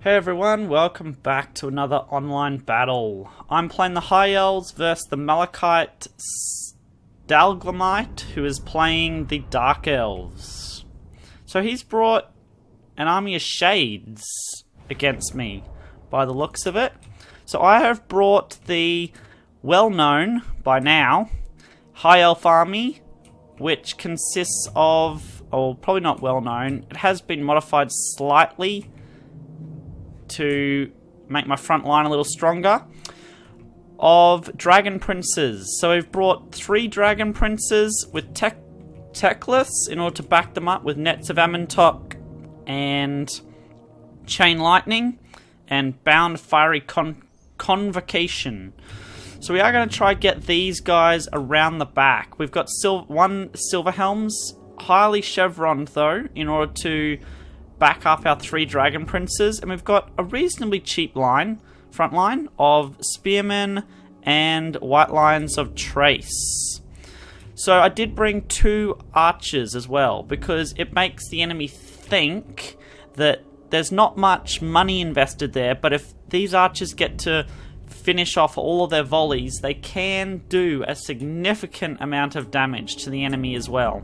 Hey everyone, welcome back to another online battle. I'm playing the High Elves versus the Malachite Stalagmite, who is playing the Dark Elves. So he's brought an army of shades against me, by the looks of it. So I have brought the well-known, by now, High Elf army, which consists of, oh, probably not well-known, it has been modified slightly to make my front line a little stronger, of Dragon Princes. So we've brought 3 Dragon Princes with techless in order to back them up with Nets of Amentok and Chain Lightning and Bound Fiery Convocation. So we are going to try to get these guys around the back. We've got one Silver Helms, highly chevroned though, in order to back up our 3 Dragon Princes, and we've got a reasonably cheap front line of Spearmen and White Lions of Trace. So I did bring 2 Archers as well, because it makes the enemy think that there's not much money invested there, but if these Archers get to finish off all of their volleys, they can do a significant amount of damage to the enemy as well.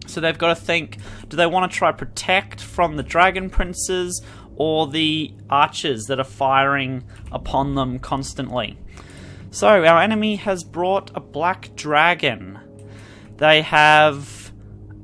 So they've got to think, do they want to try protect from the Dragon Princes or the Archers that are firing upon them constantly? So our enemy has brought a Black Dragon. They have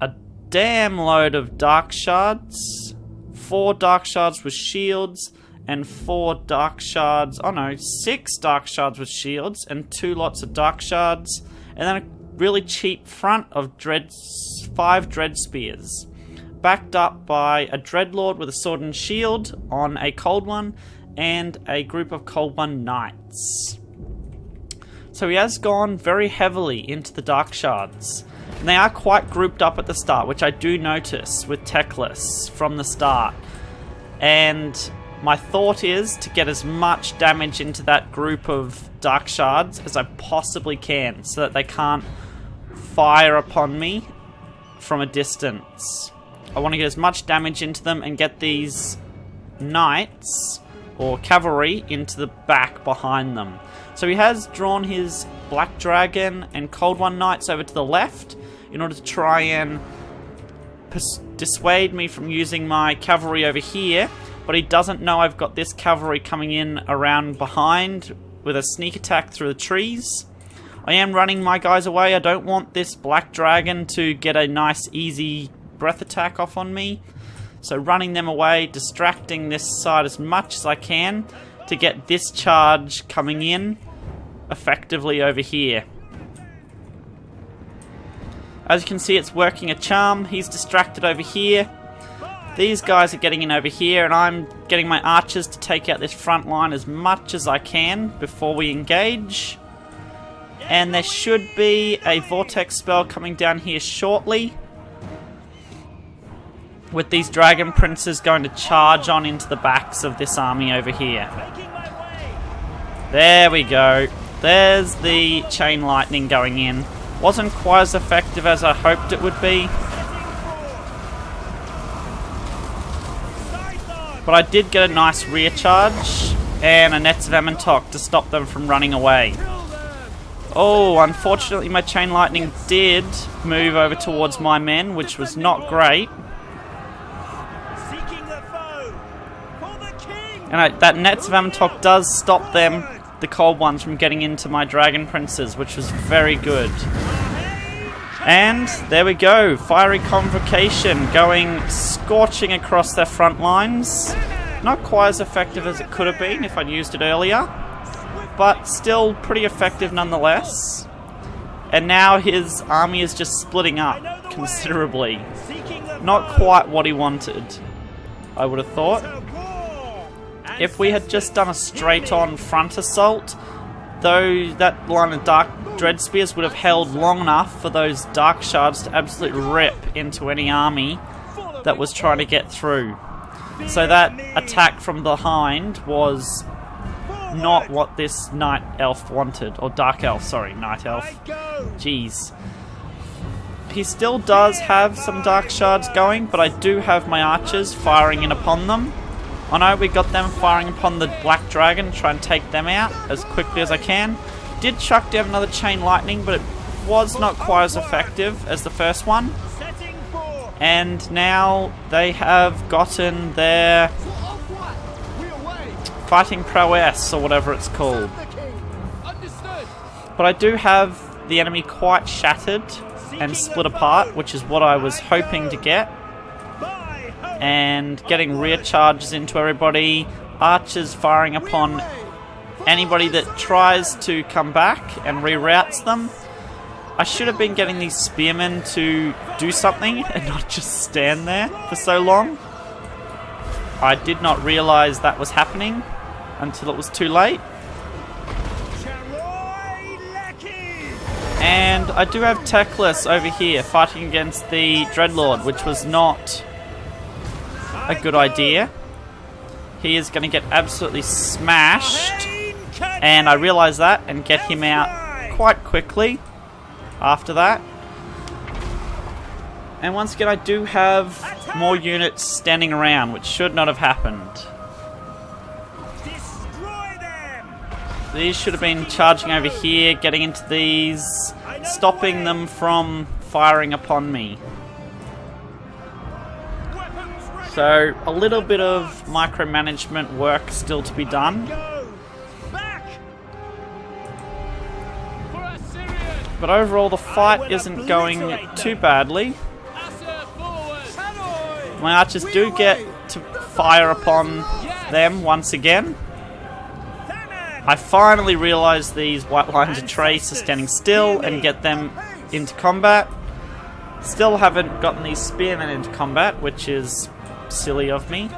a damn load of Dark Shards, 4 Dark Shards with shields, and 4 Dark Shards, oh no, 6 Dark Shards with shields, and 2 lots of Dark Shards, and then a really cheap front of 5 Dread Spears, backed up by a Dreadlord with a sword and shield on a Cold One, and a group of Cold One Knights. So he has gone very heavily into the Dark Shards, and they are quite grouped up at the start, which I do notice with techless from the start. And my thought is to get as much damage into that group of Dark Shards as I possibly can, so that they can't fire upon me from a distance. I want to get as much damage into them and get these Knights or Cavalry into the back behind them. So he has drawn his Black Dragon and Cold One Knights over to the left in order to try and dissuade me from using my Cavalry over here, but he doesn't know I've got this Cavalry coming in around behind with a sneak attack through the trees. I am running my guys away. I don't want this Black Dragon to get a nice easy breath attack off on me. So running them away, distracting this side as much as I can to get this charge coming in effectively over here. As you can see, it's working a charm. He's distracted over here. These guys are getting in over here, and I'm getting my archers to take out this front line as much as I can before we engage. And there should be a Vortex spell coming down here shortly, with these Dragon Princes going to charge on into the backs of this army over here. There we go. There's the Chain Lightning going in. Wasn't quite as effective as I hoped it would be, but I did get a nice rear charge and a Nets of Amentok to stop them from running away. Oh, unfortunately my Chain Lightning did move over towards my men, which was not great. And that Nets of Amentok does stop them, the Cold Ones, from getting into my Dragon Princes, which was very good. And there we go, Fiery Convocation going scorching across their front lines. Not quite as effective as it could have been if I'd used it earlier, but still pretty effective nonetheless. And now his army is just splitting up considerably. Not quite what he wanted, I would have thought. If we had just done a straight-on front assault, though, that line of Dark Dread Spears would have held long enough for those Dark Shards to absolutely rip into any army that was trying to get through. So that attack from behind was not what this Night Elf wanted. Or Dark Elf, sorry, Night Elf. Jeez. He still does have some Dark Shards going, but I do have my archers firing in upon them. Oh no, we got them firing upon the black dragon, try and take them out as quickly as I can. Did chuck down another chain lightning, but it was not quite as effective as the first one. And now they have gotten their fighting prowess, or whatever it's called. But I do have the enemy quite shattered and split apart, which is what I was hoping to get. And getting rear charges into everybody, archers firing upon anybody that tries to come back and reroutes them. I should have been getting these spearmen to do something and not just stand there for so long. I did not realise that was happening until it was too late. And I do have Teclis over here fighting against the Dreadlord, which was not a good idea. He is going to get absolutely smashed, and I realise that and get him out quite quickly after that. And once again, I do have more units standing around, which should not have happened. These should have been charging over here, getting into these, stopping them from firing upon me. So, a little bit of micromanagement work still to be done. But overall, the fight isn't going too badly. My archers do get to fire upon them once again. I finally realise these white lines of trace are standing still and get them into combat. Still haven't gotten these spearmen into combat, which is silly of me.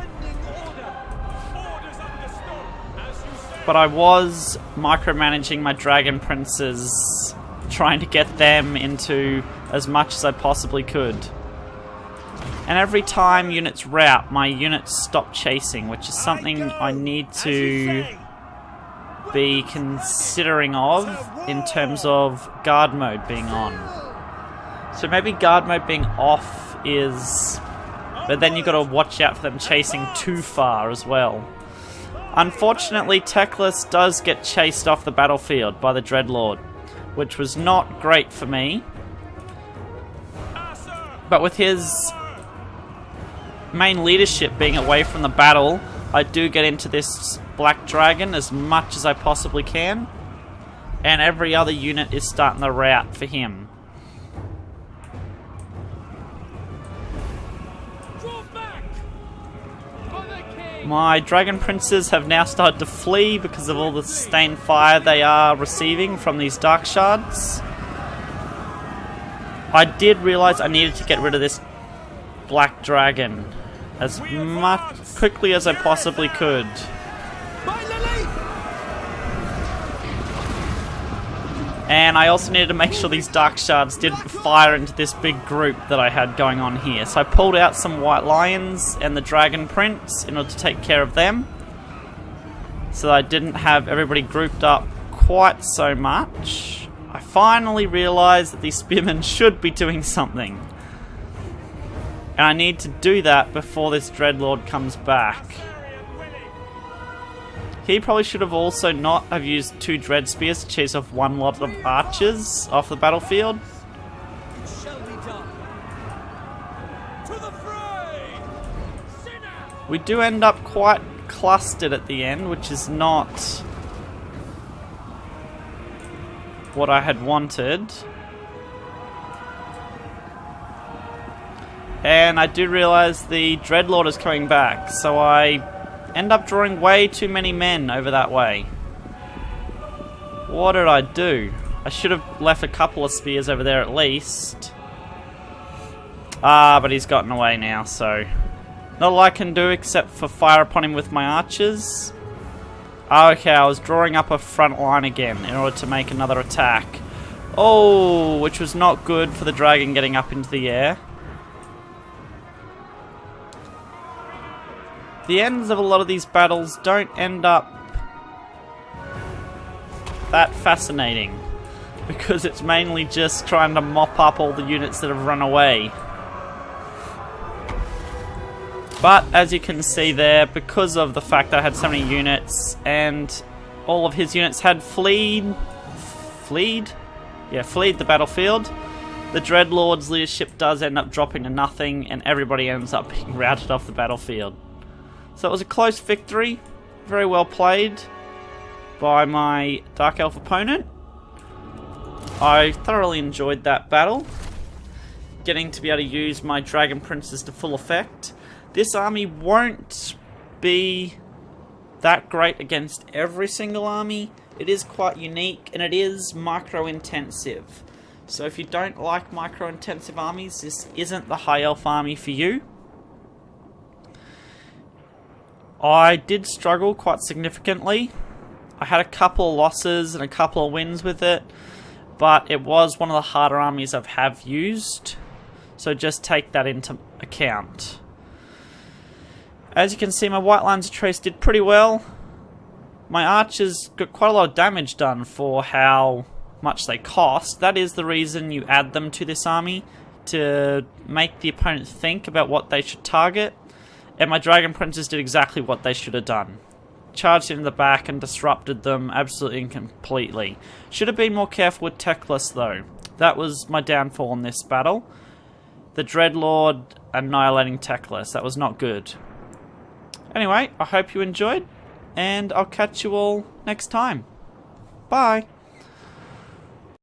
But I was micromanaging my dragon princes, trying to get them into as much as I possibly could. And every time units rout, my units stop chasing, which is something I need to be considering of in terms of guard mode being on. So maybe guard mode being off is... but then you've got to watch out for them chasing too far as well. Unfortunately, Teclis does get chased off the battlefield by the Dreadlord, which was not great for me. But with his main leadership being away from the battle, I do get into this black dragon as much as I possibly can. And every other unit is starting the rout for him. My dragon princes have now started to flee because of all the sustained fire they are receiving from these dark shards. I did realise I needed to get rid of this black dragon as quickly as I possibly could. And I also needed to make sure these dark shards didn't fire into this big group that I had going on here. So I pulled out some white lions and the dragon prince in order to take care of them, so that I didn't have everybody grouped up quite so much. I finally realised that these spearmen should be doing something. And I need to do that before this Dreadlord comes back. He probably should have also not have used 2 dread spears to chase off one lot of archers off the battlefield. We do end up quite clustered at the end, which is not what I had wanted. And I do realise the Dreadlord is coming back, so I end up drawing way too many men over that way. What did I do? I should have left a couple of spears over there at least. Ah, but he's gotten away now, so not all I can do except for fire upon him with my archers. Okay, I was drawing up a front line again in order to make another attack. Oh, which was not good for the dragon getting up into the air. The ends of a lot of these battles don't end up that fascinating, because it's mainly just trying to mop up all the units that have run away. But as you can see there, because of the fact that I had so many units and all of his units had fled the battlefield, the Dreadlord's leadership does end up dropping to nothing and everybody ends up being routed off the battlefield. So it was a close victory, very well played by my Dark Elf opponent. I thoroughly enjoyed that battle, getting to be able to use my Dragon Princes to full effect. This army won't be that great against every single army. It is quite unique and it is micro-intensive. So if you don't like micro-intensive armies, this isn't the High Elf army for you. I did struggle quite significantly. I had a couple of losses and a couple of wins with it, but it was one of the harder armies I have used. So just take that into account. As you can see, my White Lines of Trace did pretty well. My archers got quite a lot of damage done for how much they cost. That is the reason you add them to this army, to make the opponent think about what they should target. And my Dragon Princes did exactly what they should have done. Charged into the back and disrupted them absolutely and completely. Should have been more careful with Techless though. That was my downfall in this battle. The Dreadlord annihilating Techless. That was not good. Anyway, I hope you enjoyed, and I'll catch you all next time. Bye!